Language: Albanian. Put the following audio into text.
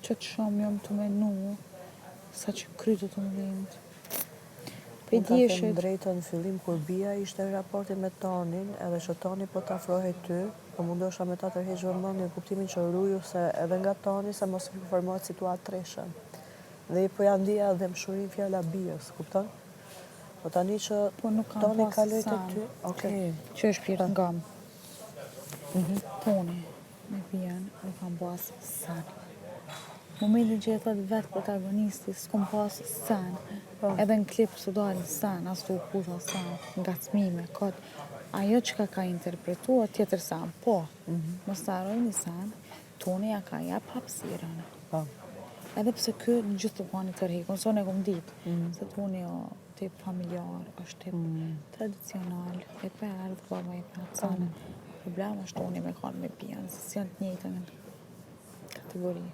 që të shumë jom të menu, sa që krytë të mëdhenjt. Pe Unë ta them djeshit, drejtën, në fillim kur bia ishte në raportin me Tonin, edhe që Toni po t'afrohej ty, po mundosha me ta tërheq vëmendjen kuptimin që rruju se edhe nga Toni se mos i formohet situatë treshe. Dhe i po ja ndija edhe mshurin fjala bijës, kupton? Po tani që po nuk kam Toni pas kaloi tek sen. ty, okej. Që është pjerë nga më. Toni, me bijen, nuk kam pas sen. Momentin që e thot vetë protagonisti, s'kom pas sen. Edhe në klip së dalë sen, as të u putha sen, nga cmime, kot. Ajo që ka interpretua tjetër sen, po, mos të harroj një sen, Toni ja ka jep hapësirën. Po. Edhe pse ky në gjithë të bani të rrikun, se unë e kom ditë, se Toni o tip familjar, është tip tradicional, e pe ardhë baba i pe hapësane. Problema është Toni me kanë me bijen, se si janë të njëjtën kategori.